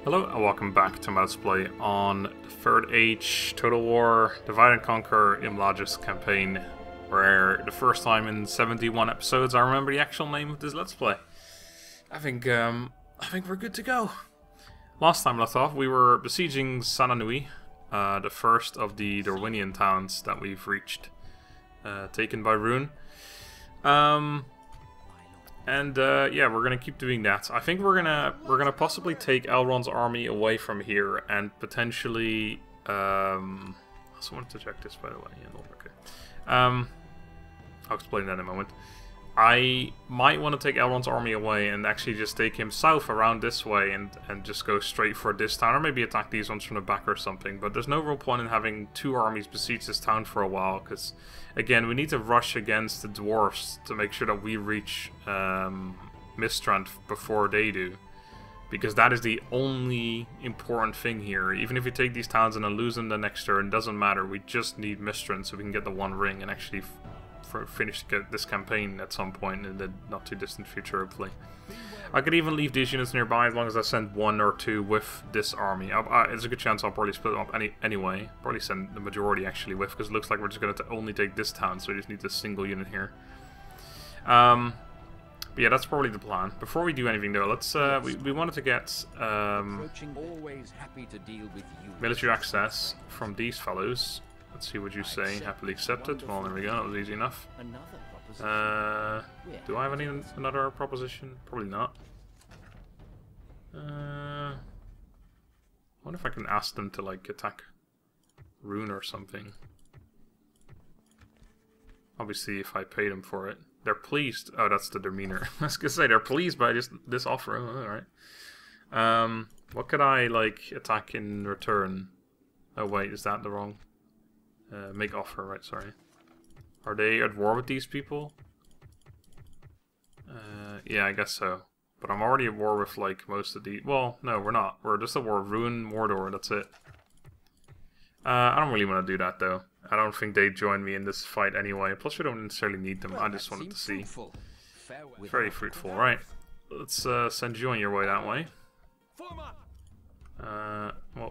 Hello and welcome back to my Let's Play on the Third Age Total War Divide and Conquer Imladris campaign, where the first time in 71 episodes I remember the actual name of this Let's Play. I think we're good to go. Last time left off we were besieging Sananui, the first of the Darwinian towns that we've reached, taken by Rhun. Yeah, we're gonna keep doing that. I think we're gonna possibly take Elrond's army away from here and potentially. I also wanted to check this, by the way. Yeah, okay. I'll explain that in a moment. I might want to take Elrond's army away and actually just take him south around this way and just go straight for this town, or maybe attack these ones from the back or something. But there's no real point in having two armies besiege this town for a while, because again, we need to rush against the Dwarves to make sure that we reach Mistrand before they do, because that is the only important thing here. Even if we take these towns and then lose them the next turn, doesn't matter. We just need Mistrand so we can get the One Ring and actually finish this campaign at some point in the not too distant future, hopefully. I could even leave these units nearby as long as I send one or two with this army. There's a good chance I'll probably split them up anyway. Probably send the majority actually with, because it looks like we're just going to only take this town, so we just need this single unit here. But yeah, that's probably the plan. Before we do anything though, let's we wanted to get military access from these fellows. Let's see what you say. Happily accepted. Well, there we go. That was easy enough. Do I have another proposition? Probably not. I wonder if I can ask them to like attack Rhun or something. Obviously, if I pay them for it, they're pleased. Oh, that's the demeanor. I was gonna say they're pleased by this offer. Oh, all right. What could I like attack in return? Oh wait, is that the wrong? Make offer, right, sorry. Are they at war with these people? Yeah, I guess so. But I'm already at war with, like, most of the... Well, no, we're not. We're just at war with Rhun, Mordor, that's it. I don't really want to do that, though. I don't think they'd join me in this fight anyway. Plus, we don't necessarily need them. I just wanted to see. Very fruitful. Right. Let's send you on your way that way.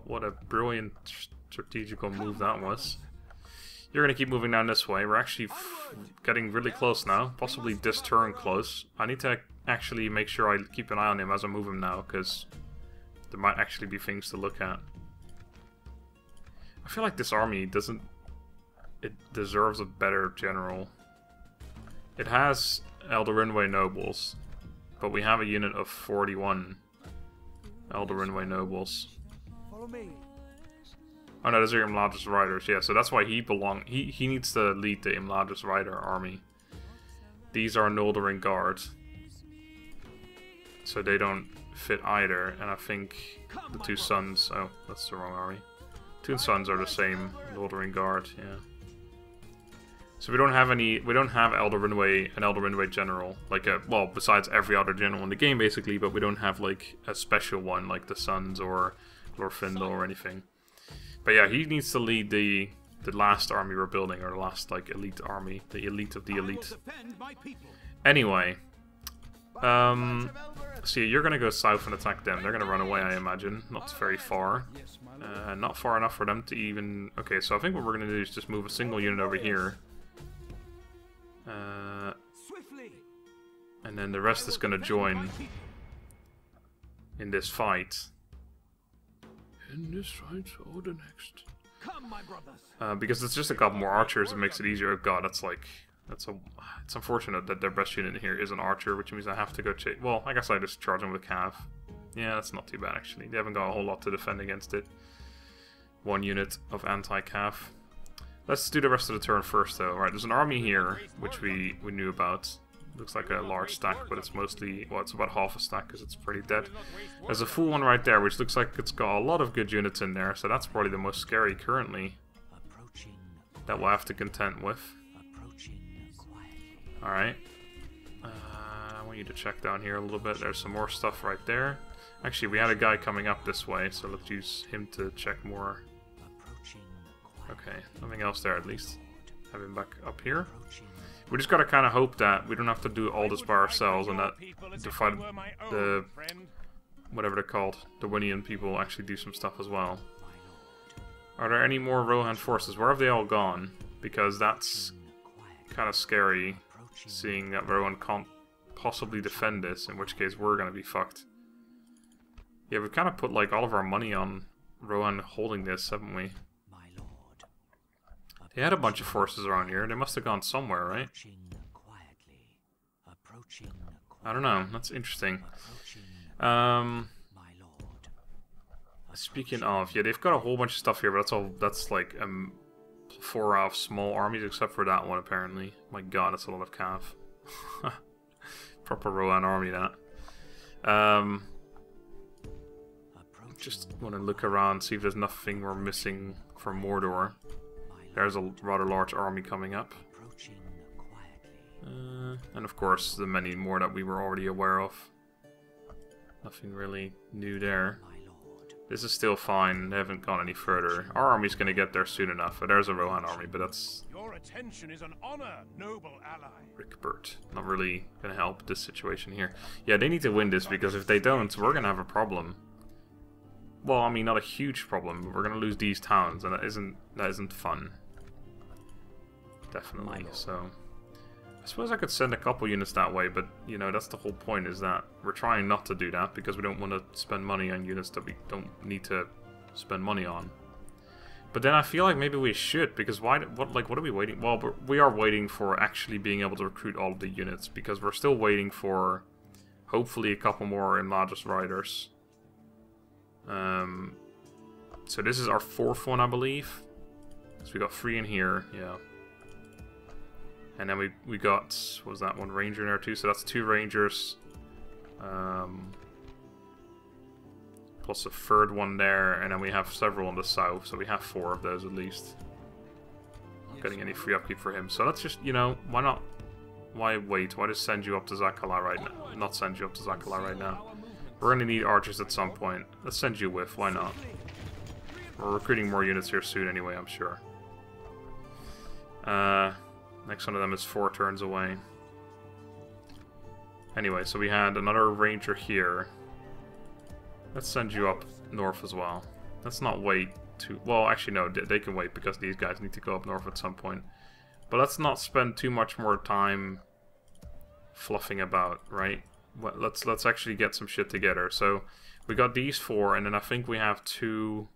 What a brilliant strategical move that was. You're going to keep moving down this way. We're actually getting really close now. Possibly this turn close. I need to actually make sure I keep an eye on him as I move him now, because there might actually be things to look at. I feel like this army doesn't... It deserves a better general. It has Eldarinway nobles, but we have a unit of 41 Eldarinway nobles. Follow me. Oh no, those are Imladris riders, yeah, so that's why he needs to lead the Imladris rider army. These are Noldorin guard, so they don't fit either, and I think the two sons, oh, that's the wrong army. Two sons are the same Noldorin guard, yeah. So we don't have an Eldarinway general, like well, besides every other general in the game basically, but we don't have like a special one like the sons or Glorfindel or anything. But yeah, he needs to lead the last army we're building, or the last like elite army, the elite of the elite. Anyway, see, you're gonna go south and attack them. They're gonna run away, I imagine. Not very far, not far enough for them to even. Okay, so I think what we're gonna do is just move a single unit over here, and then the rest is gonna join in this fight. In this fight, or the next. Come, my brothers. Because it's just a couple more archers, it makes it easier. Oh god, it's unfortunate that their best unit here is an archer, which means I have to go chase. Well, I guess I just charge them with cav. Yeah, that's not too bad actually. They haven't got a whole lot to defend against it. One unit of anti-cav. Let's do the rest of the turn first though. Right, there's an army here, which we knew about. Looks like a large stack, but it's mostly, well, it's about half a stack because it's pretty dead. There's a full one right there, which looks like it's got a lot of good units in there, so that's probably the most scary currently that we'll have to contend with. Alright. I want you to check down here a little bit. There's some more stuff right there. Actually, we had a guy coming up this way, so let's use him to check more. Okay, nothing else there at least. Have him back up here. We just gotta kind of hope that we don't have to do all this by ourselves, and that whatever they're called, the Winian people actually do some stuff as well. Are there any more Rohan forces? Where have they all gone? Because that's kind of scary, seeing that Rohan can't possibly defend this, in which case we're gonna be fucked. Yeah, we've kind of put like all of our money on Rohan holding this, haven't we? They had a bunch of forces around here. They must have gone somewhere, right? I don't know. That's interesting. Speaking of, yeah, they've got a whole bunch of stuff here, but that's all. That's like 4 out of small armies, except for that one apparently. My God, that's a lot of cav. Proper Rohan army, that. Just want to look around, see if there's nothing we're missing from Mordor. There's a rather large army coming up. And of course, the many more that we were already aware of. Nothing really new there. This is still fine, they haven't gone any further. Our army's gonna get there soon enough. There's a Rohan army, but that's... Your attention is an honor, noble ally. Rickbert. Not really gonna help this situation here. Yeah, they need to win this, because if they don't, we're gonna have a problem. Well, I mean, not a huge problem, but we're gonna lose these towns, and that isn't fun. Definitely, so... I suppose I could send a couple units that way, but, you know, that's the whole point, is that we're trying not to do that, because we don't want to spend money on units that we don't need to spend money on. But then I feel like maybe we should, because what are we waiting? Well, we are waiting for actually being able to recruit all of the units, because we're still waiting for, hopefully, a couple more Imladris riders. So this is our 4th one, I believe. So we got 3 in here, yeah. And then we got, what was that, 1 ranger in there too, so that's 2 rangers. Plus a 3rd one there, and then we have several in the south, so we have 4 of those at least. Not getting any free upkeep for him, so let's just, you know, why not? Why wait? Why just send you up to Zakala right now? Not send you up to Zakala right now. We're gonna need archers at some point. Let's send you with, why not? We're recruiting more units here soon anyway, I'm sure. Next one of them is 4 turns away. Anyway, so we had another ranger here. Let's send you up north as well. Let's not wait too... Well, actually no, they can wait because these guys need to go up north at some point. But let's not spend too much more time fluffing about, right? Well, let's actually get some shit together. So, we got these 4, and then I think we have 2...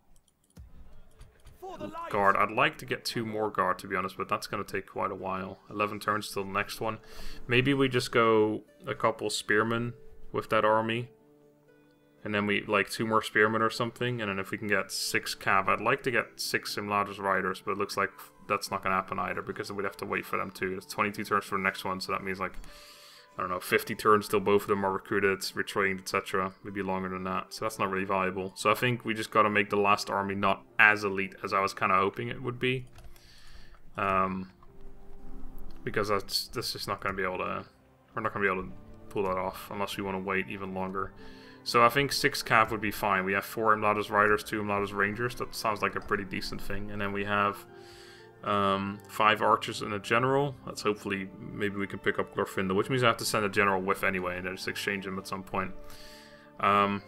guard. I'd like to get 2 more guard, to be honest, but that's going to take quite a while. 11 turns till the next one. Maybe we just go a couple spearmen with that army. And then we, like, 2 more spearmen or something. And then if we can get 6 cav. I'd like to get 6 Imladris riders, but it looks like that's not going to happen either, because we'd have to wait for them too. It's 22 turns for the next one, so that means, like, I don't know, 50 turns till both of them are recruited, retrained, etc. Maybe longer than that, so that's not really viable. So I think we just gotta make the last army not as elite as I was kind of hoping it would be. Because that's just not gonna be able to... We're not gonna be able to pull that off unless we want to wait even longer. So I think 6 cav would be fine. We have 4 Imladris riders, 2 Imladris rangers. That sounds like a pretty decent thing. And then we have 5 archers and a general. That's hopefully, maybe we can pick up Glorfinda, which means I have to send a general with anyway, and then just exchange them at some point. So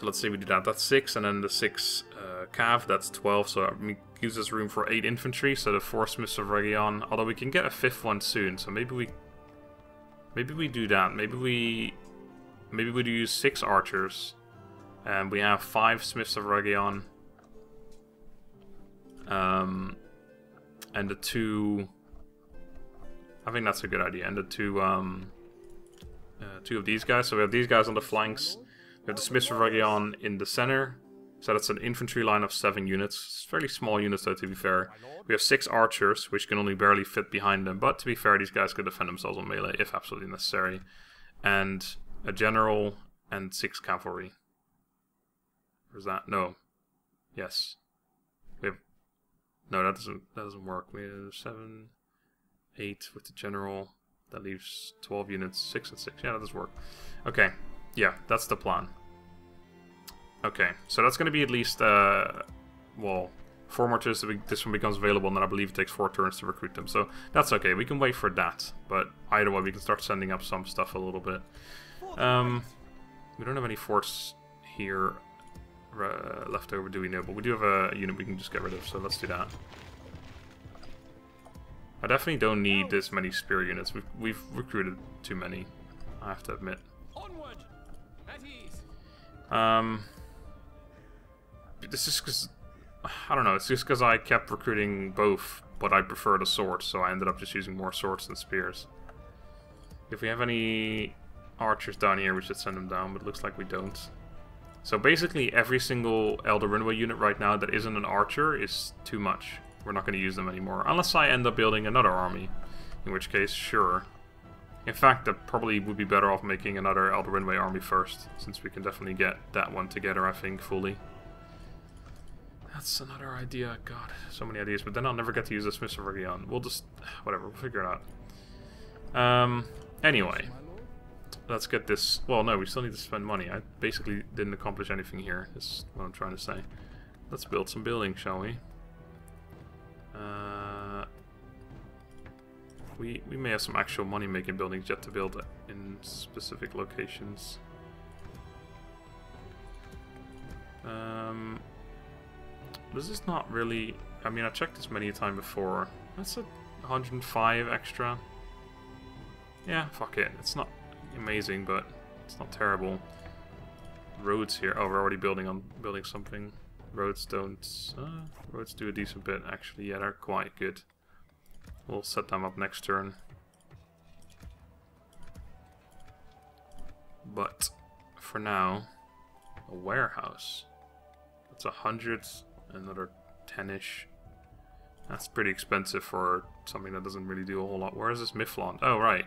let's say we do that. That's 6, and then the 6 cav, that's 12, so that gives us room for 8 infantry, so the 4 Smiths of Region, although we can get a 5th one soon, so maybe we do that. Maybe we do use 6 archers, and we have 5 Smiths of Region. And the 2... I think that's a good idea. And the 2 of these guys. So we have these guys on the flanks. We have the Smiths of Region in the center. So that's an infantry line of 7 units. It's fairly small units though, to be fair. We have 6 archers, which can only barely fit behind them. But to be fair, these guys could defend themselves on melee if absolutely necessary. And a general and 6 cavalry. Or is that? No. Yes. We have... No, that doesn't work. We have 7, 8 with the general. That leaves 12 units, 6 and 6. Yeah, that does work. Okay, yeah, that's the plan. Okay, so that's going to be at least, well, 4 more turns till this one becomes available, and then I believe it takes 4 turns to recruit them. So that's okay, we can wait for that. But either way, we can start sending up some stuff a little bit. We don't have any forts here left over, do we know? But we do have a unit we can just get rid of, so let's do that. I definitely don't need this many spear units. We've recruited too many, I have to admit. Onward. At ease. This is because I don't know. It's just because I kept recruiting both, but I prefer the swords, so I ended up just using more swords than spears. If we have any archers down here, we should send them down, but it looks like we don't. So basically, every single Elder Runway unit right now that isn't an archer is too much. We're not going to use them anymore, unless I end up building another army, in which case, sure. In fact, that probably would be better off making another Elder Runway army first, since we can definitely get that one together, I think, fully. That's another idea. God, so many ideas, but then I'll never get to use the Smiths of Region. We'll just, whatever, we'll figure it out. Anyway, let's get this. Well, no, we still need to spend money. I basically didn't accomplish anything here, is what I'm trying to say. Let's build some buildings, shall we? We may have some actual money-making buildings yet to build in specific locations. This is not really... I mean, I checked this many a time before. That's a 105 extra. Yeah, fuck it. It's not amazing, but it's not terrible. Roads here. Oh, we're already building something. Roads don't... roads do a decent bit, actually. Yeah, they're quite good. We'll set them up next turn. But, for now, a warehouse. That's 100, another 10-ish. That's pretty expensive for something that doesn't really do a whole lot. Where is this Mifflon? Oh, right.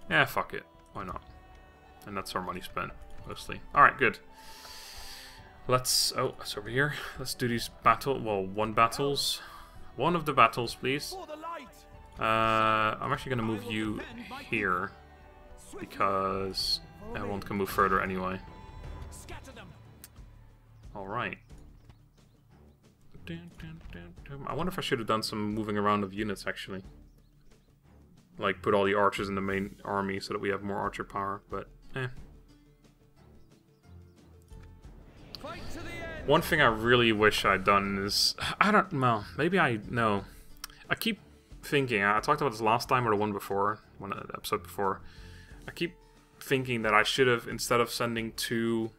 Yeah, fuck it. Why not? And that's our money spent, mostly. Alright, good. Let's... Oh, it's over here. Let's do these one battles. One of the battles, please. I'm actually going to move you here, because everyone can move further anyway. Alright. I wonder if I should have done some moving around of units, actually. Like, put all the archers in the main army so that we have more archer power, but eh. One thing I really wish I'd done is... I don't know. Maybe I know. I keep thinking... I talked about this last time or the one before. One episode before. I keep thinking that I should have, instead of sending two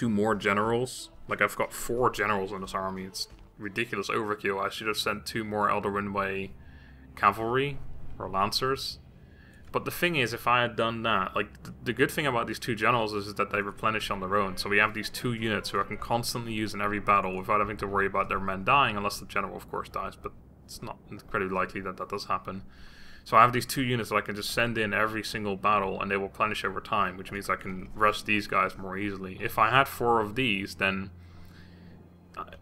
more generals... Like, I've got 4 generals in this army. It's ridiculous overkill. I should have sent 2 more Elder Runway cavalry or lancers. But the thing is, if I had done that, like, the good thing about these 2 generals is that they replenish on their own. So we have these 2 units who I can constantly use in every battle without having to worry about their men dying, unless the general, of course, dies. But it's not incredibly likely that that does happen. So I have these 2 units that I can just send in every single battle, and they will replenish over time, which means I can rest these guys more easily. If I had 4 of these, then...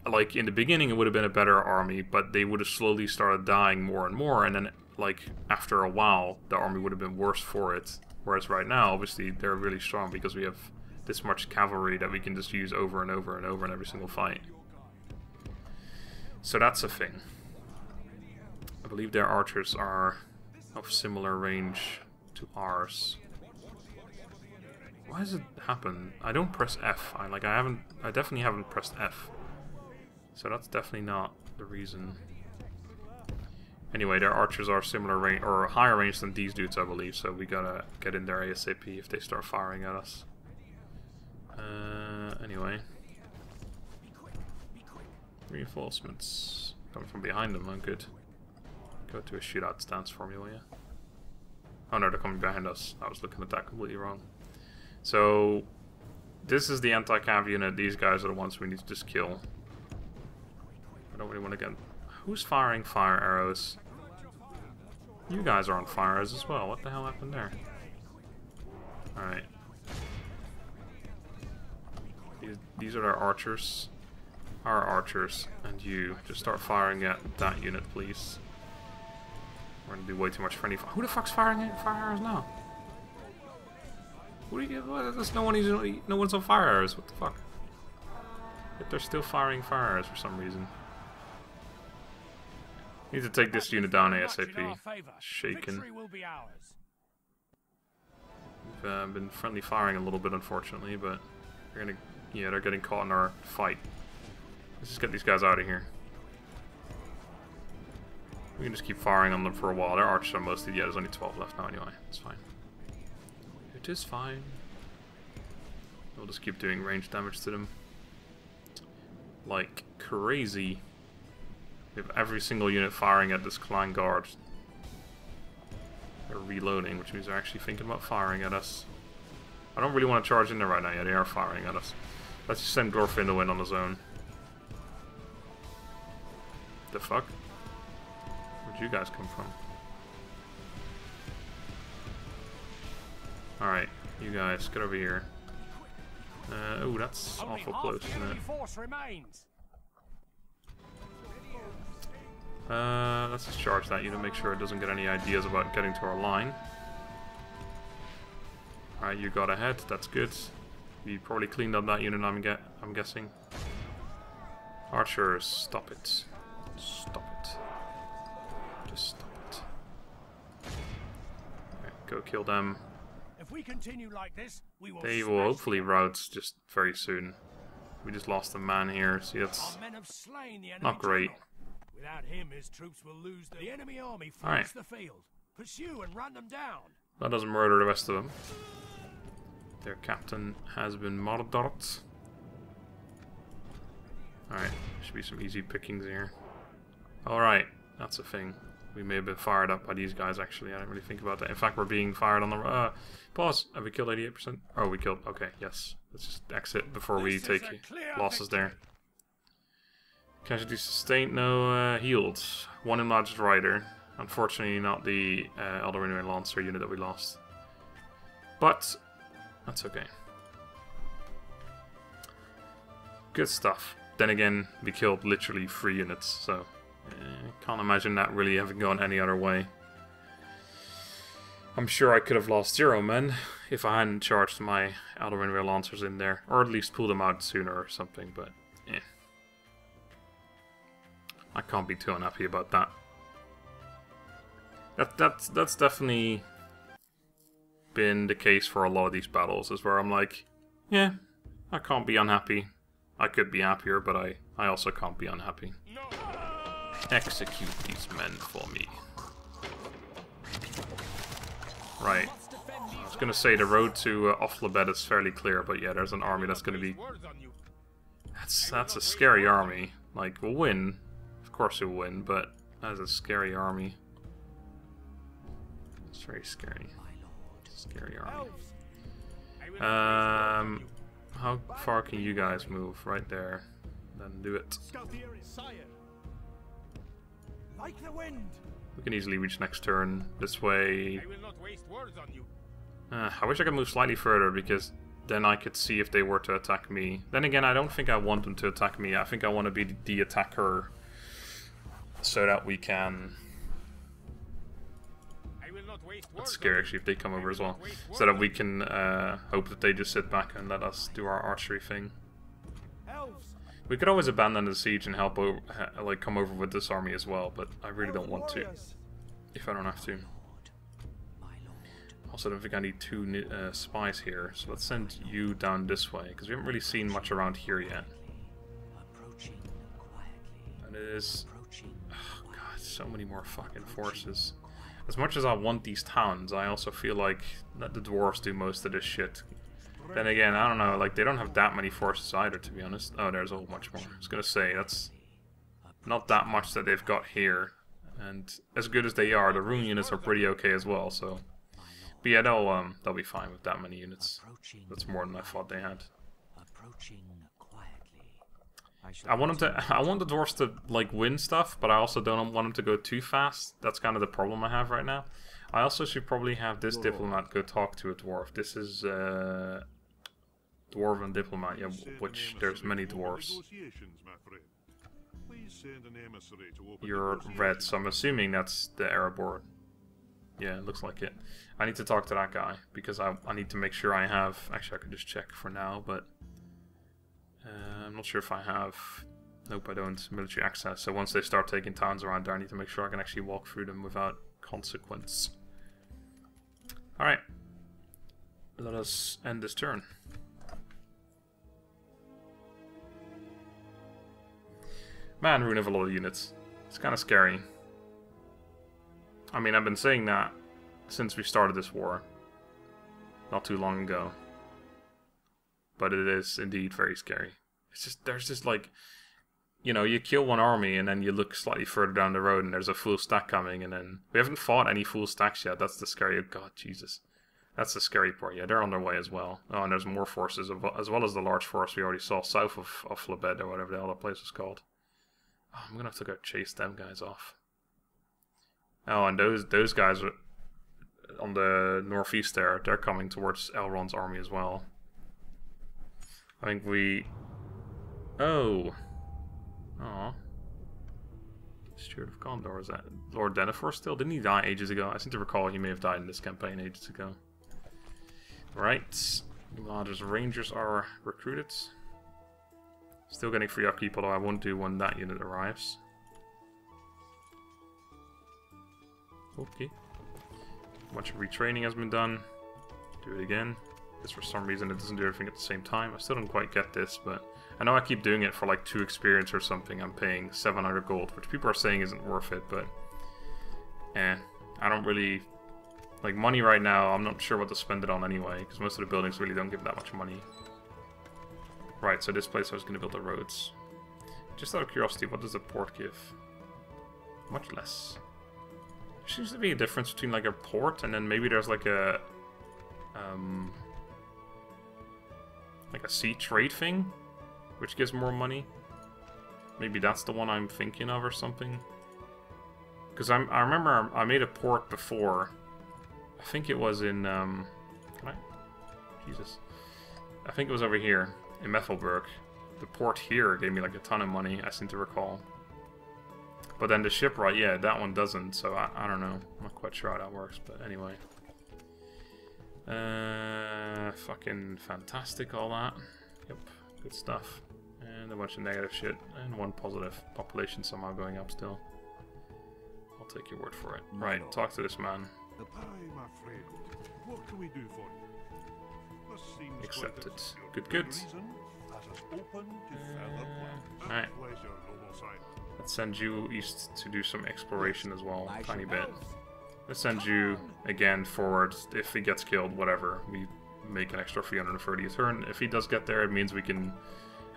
Like, in the beginning it would have been a better army, but they would have slowly started dying more and more, and then... Like, after a while, the army would have been worse for it. Whereas right now, obviously, they're really strong because we have this much cavalry that we can just use over and over and over in every single fight. So that's a thing. I believe their archers are of similar range to ours. Why does it happen? I don't press F. I definitely haven't pressed F. So that's definitely not the reason. Anyway, their archers are similar range, or higher range than these dudes, I believe, so we gotta get in there ASAP if they start firing at us. Anyway. Reinforcements. Coming from behind them, good. Go to a shootout stance for me, will you? Oh no, they're coming behind us. I was looking at that completely wrong. So, this is the anti-cav unit. These guys are the ones we need to just kill. I don't really want to get... Who's firing fire arrows? You guys are on fire arrows as well. What the hell happened there? Alright. These are our archers. Our archers. And you. Just start firing at that unit, please. We're gonna do way too much friendly fire. Who the fuck's firing fire arrows now? What do you get? There's no one's on fire arrows. What the fuck? Yet they're still firing fire arrows for some reason. Need to take this unit down ASAP. Shaken. been friendly firing a little bit, unfortunately, but they're gonna, yeah, they're getting caught in our fight. Let's just get these guys out of here. We can just keep firing on them for a while. They're archers on mostly. Yeah, there's only 12 left now anyway. It's fine. It is fine. We'll just keep doing range damage to them. Like crazy. We have every single unit firing at this clan guard. They're reloading, which means they're actually thinking about firing at us. I don't really want to charge in there right now. Yeah, they are firing at us. Let's just send Glorfin to win on his own. The fuck? Where'd you guys come from? Alright, you guys, get over here. Oh, that's awful close, isn't it? Let's just charge that unit, make sure it doesn't get any ideas about getting to our line. Alright, you got ahead, that's good. We probably cleaned up that unit, I'm guessing. Archers, stop it. Stop it. Just stop it. Right, go kill them. If we continue like this, they will hopefully rout just very soon. We just lost a man here, see that's not great. Without him, his troops will lose the enemy army floods the field. Pursue and run them down. That doesn't murder the rest of them. Their captain has been Mordor. Alright, should be some easy pickings here. Alright, that's a thing. We may have been fired up by these guys, actually. I didn't really think about that. In fact, we're being fired on the... pause. Have we killed 88%? Oh, we killed... Okay, yes. Let's just exit before we take losses there. Casualty sustained, no healed. One enlarged rider. Unfortunately, not the Elder Lancer unit that we lost. But, that's okay. Good stuff. Then again, we killed literally 3 units, so... can't imagine that really having gone any other way. I'm sure I could have lost 0 men if I hadn't charged my Elder Lancers in there. Or at least pulled them out sooner or something, but yeah. I can't be too unhappy about that. That's definitely been the case for a lot of these battles, is where I'm like, yeah, I can't be unhappy. I could be happier, but I also can't be unhappy. Execute these men for me. Right. I was gonna say the road to Imladris is fairly clear, but yeah, there's an army that's gonna be... That's a scary army. Like, we'll win. Of course we'll win, but that is a scary army. It's very scary. Scary army. How far can you guys move? Right there. Then do it. Like the wind. We can easily reach next turn this way. I wish I could move slightly further, because then I could see if they were to attack me. Then again, I don't think I want them to attack me. I think I want to be the attacker, so that we can... That's scary actually if they come over as well. So that we can hope that they just sit back and let us do our archery thing. We could always abandon the siege and help like come over with this army as well, but I really don't want to. If I don't have to. Also, I don't think I need 2 spies here, so let's send you down this way, because we haven't really seen much around here yet. And it is... Oh god, so many more fucking forces. As much as I want these towns, I also feel like let the dwarves do most of this shit. Then again, I don't know, like, they don't have that many forces either, to be honest. Oh, there's a whole bunch more. I was gonna say, that's not that much that they've got here. And as good as they are, the RHûN units are pretty okay as well, so... But yeah, they'll be fine with that many units. That's more than I thought they had. I want the dwarves to like win stuff, but I also don't want them to go too fast. That's kind of the problem I have right now. I also should probably have this diplomat go talk to a dwarf. This is dwarven diplomat, yeah, which there's many dwarves. You're red, so I'm assuming that's the Eriador. Yeah, it looks like it. I need to talk to that guy, because I need to make sure I have... Actually, I could just check for now, but... I'm not sure if I have... Nope, I don't. Military access. So once they start taking towns around there, I need to make sure I can actually walk through them without consequence. Alright. let us end this turn. Man, RHÜN have a lot of units. It's kind of scary. I mean, I've been saying that since we started this war. Not too long ago. But it is indeed very scary. It's just, there's just like, you know, you kill one army and then you look slightly further down the road and there's a full stack coming, and then we haven't fought any full stacks yet. That's the scary, oh god, Jesus. That's the scary part. Yeah, they're on their way as well. Oh, and there's more forces, as well as the large force we already saw south of Flabed, or whatever the hell that place was called. Oh, I'm gonna have to go chase them guys off. Oh, and those guys are on the northeast there. They're coming towards Elrond's army as well. I think we... Oh. Aw. Steward of Gondor, is that Lord Denethor still? Didn't he die ages ago? I seem to recall he may have died in this campaign ages ago. Right. There's Rangers are recruited. Still getting free upkeep, although I won't do when that unit arrives. Okay. A bunch of retraining has been done. Do it again. Because for some reason it doesn't do everything at the same time. I still don't quite get this, but I know I keep doing it for like 2 experience or something. I'm paying 700 gold, which people are saying isn't worth it, but I don't really like money right now. I'm not sure what to spend it on anyway, because most of the buildings really don't give that much money. Right, so this place I was going to build the roads. Just out of curiosity, what does the port give? Much less. There seems to be a difference between like a port and then maybe there's like a sea trade thing, which gives more money. Maybe that's the one I'm thinking of or something. Because I remember I made a port before. I think it was in can I? Jesus. I think it was over here in Methelburg. The port here gave me like a ton of money, I seem to recall. But then the shipwright, yeah, that one doesn't, so I don't know. I'm not quite sure how that works, but anyway. Fucking fantastic, all that. Yep, good stuff. And a bunch of negative shit, and 1 positive. Population somehow going up still. I'll take your word for it. Right, talk to this man. Aye, my friend. What can we do for you? This seems Accepted. quite Good. Alright. Let's send you east to do some exploration as well, tiny bit. Let's send you again forward. If he gets killed, whatever, we make an extra 330 a turn. If he does get there, it means we can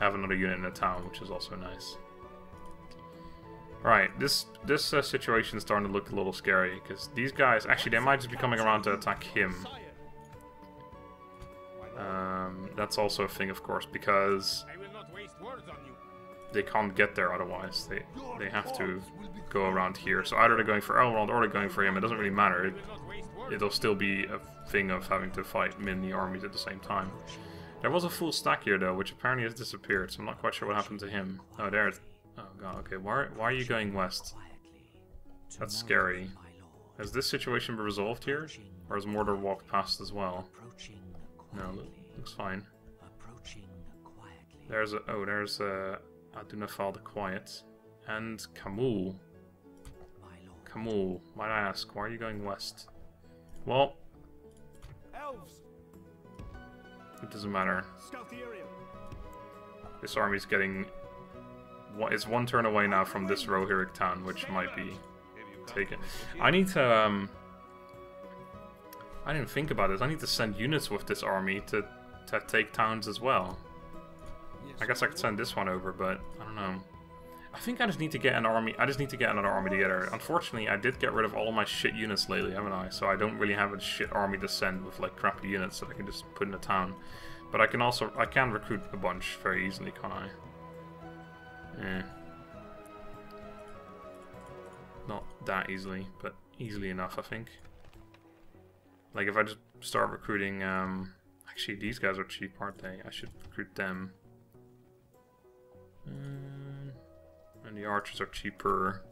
have another unit in the town, which is also nice. Right, this situation is starting to look a little scary, because these guys, actually they might just be coming around to attack him. That's also a thing, of course, because they can't get there otherwise. They have to go around here. So either they're going for Elrond or they're going for him. It doesn't really matter. It'll still be a thing of having to fight many armies at the same time. There was a full stack here though, which apparently has disappeared, so I'm not quite sure what happened to him. Oh, there's... Oh god, okay. Why are you going west? That's scary. Has this situation been resolved here? Or has Mordor walked past as well? No, looks fine. There's a... Oh, there's a... Adunafal the Quiet. And Camul. Camul, might I ask, why are you going west? Well... It doesn't matter. This army's getting... It's 1 turn away now from this Rohirric town, which might be taken. I need to... I didn't think about this. I need to send units with this army to take towns as well. I guess I could send this one over, but I don't know. I think I just need to get an army. I just need to get another army together. Unfortunately, I did get rid of all of my shit units lately, haven't I? So I don't really have a shit army to send with like crappy units that I can just put in a town. But I can recruit a bunch very easily, can't I? Eh. Not that easily, but easily enough, I think. Like if I just start recruiting, actually these guys are cheap, aren't they? I should recruit them. And the archers are cheaper.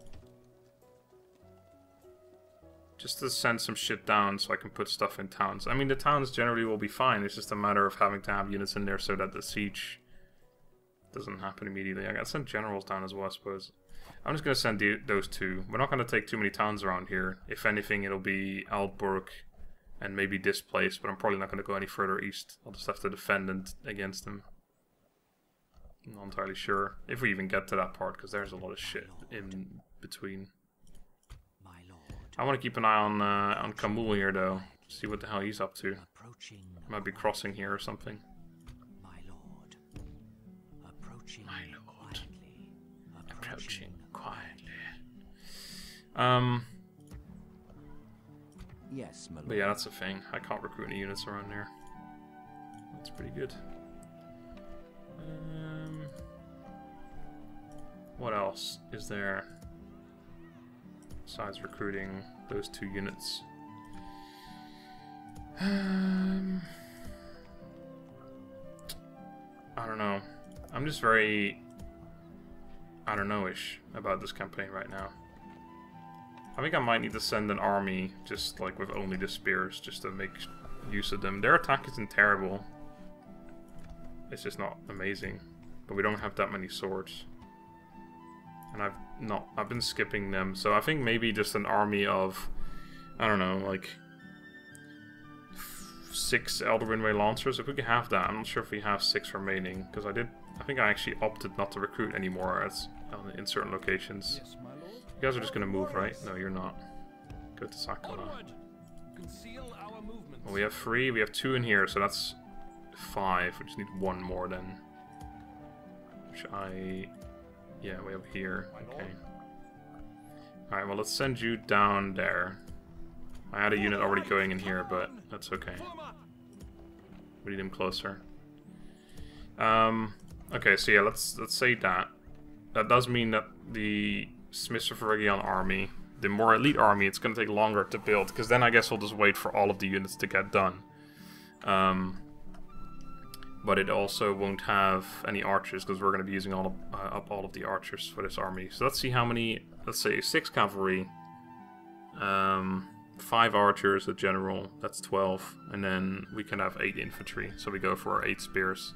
Just to send some shit down so I can put stuff in towns. I mean, the towns generally will be fine. It's just a matter of having to have units in there so that the siege doesn't happen immediately. I gotta send generals down as well, I suppose. I'm just gonna send those 2. We're not gonna take too many towns around here. If anything, it'll be Alborg and maybe displace, but I'm probably not going to go any further east. I'll just have to defend against them. I'm not entirely sure if we even get to that part, because there's a lot of shit in between. I want to keep an eye on Kamul here, though. See what the hell he's up to. Might be crossing here or something. My lord. Approaching quietly. Yes, my lord. But yeah, that's a thing. I can't recruit any units around there. That's pretty good. What else is there besides recruiting those 2 units? I don't know. I'm just very, I don't know-ish about this campaign right now. I think I might need to send an army just like with only the spears, just to make use of them. Their attack isn't terrible. It's just not amazing. But we don't have that many swords. And I've been skipping them. So I think maybe just an army of, I don't know, like 6 Elder Ringway Lancers. If we could have that. I'm not sure if we have 6 remaining. Because I think I actually opted not to recruit anymore in certain locations. Yes, my lord. You guys are just going to move, right? No, you're not. Go to Sakala. Well, we have 3. We have 2 in here, so that's 5. We just need 1 more then. Which yeah, we have here. Okay. Alright, well, let's send you down there. I had a unit already going in here, but that's okay. We need him closer. Okay, so yeah, let's say that. That does mean that the Smiths of Region army, the more elite army, it's going to take longer to build, because then I guess we'll just wait for all of the units to get done. But it also won't have any archers, because we're going to be using up all of the archers for this army. So let's see how many, let's say 6 cavalry, 5 archers, a general, that's 12, and then we can have 8 infantry, so we go for 8 spears.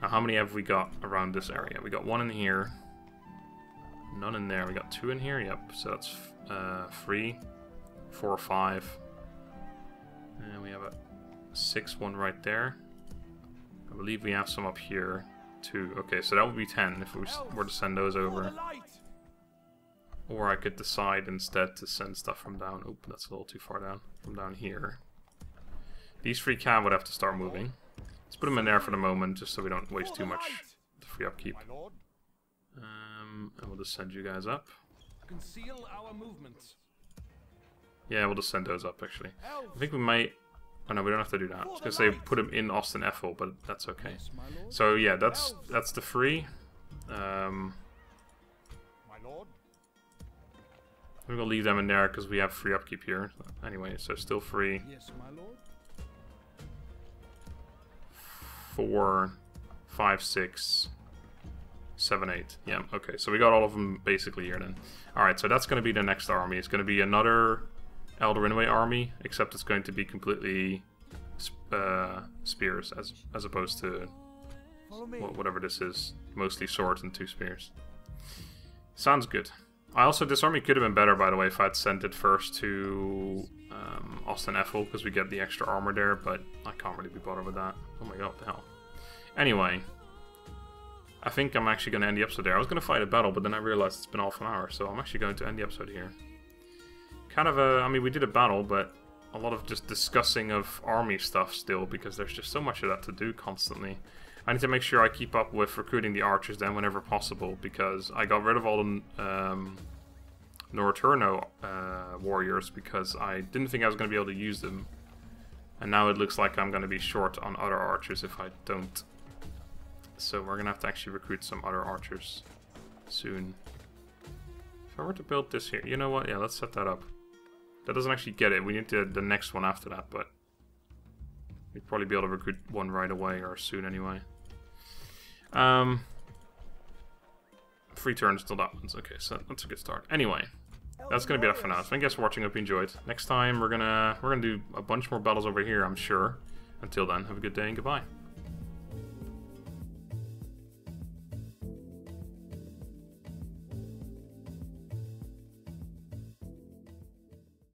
Now how many have we got around this area? We got 1 in here, none in there, we got 2 in here, yep, so that's 3, 4, 5, and we have a 6th one right there. I believe we have some up here too. Okay, so that would be 10 if we were to send those over. Or I could decide instead to send stuff from down. Oh, that's a little too far down. From down here. These 3 cav would have to start moving. Let's put them in there for the moment, just so we don't waste too much the free upkeep. And we'll just send you guys up. Conceal our movements. Yeah, we'll just send those up actually. I think we might. Oh no, we don't have to do that. I was gonna say put him in Austin Ethel, but that's okay. So yeah, that's the free. We're gonna leave them in there because we have free upkeep here. Anyway, so still free. Yes, my lord. 4, 5, 6, 7, 8. Yeah, okay. So we got all of them basically here then. Alright, so that's gonna be the next army. It's gonna be another Elder Ringway army, except it's going to be completely spears as opposed to whatever this is. Mostly swords and 2 spears. Sounds good. This army could have been better, by the way, if I'd sent it first to Austin Ethel, because we get the extra armor there, but I can't really be bothered with that. Oh my god, what the hell. Anyway, I think I'm actually going to end the episode there. I was going to fight a battle, but then I realized it's been half an hour, so I'm actually going to end the episode here. Kind of I mean, we did a battle, but a lot of just discussing of army stuff still, because there's just so much of that to do constantly. I need to make sure I keep up with recruiting the archers then whenever possible, because I got rid of all the Norturno warriors because I didn't think I was going to be able to use them. And now it looks like I'm going to be short on other archers if I don't. So we're going to have to actually recruit some other archers soon. If I were to build this here, you know what? Yeah, let's set that up. That doesn't actually get it. We need the next one after that, but we'd probably be able to recruit one right away or soon anyway. 3 turns till that one's okay, so that's a good start. Anyway, that's gonna be that for now. So thank you guys for watching. Hope you enjoyed. Next time we're gonna do a bunch more battles over here, I'm sure. Until then, have a good day and goodbye.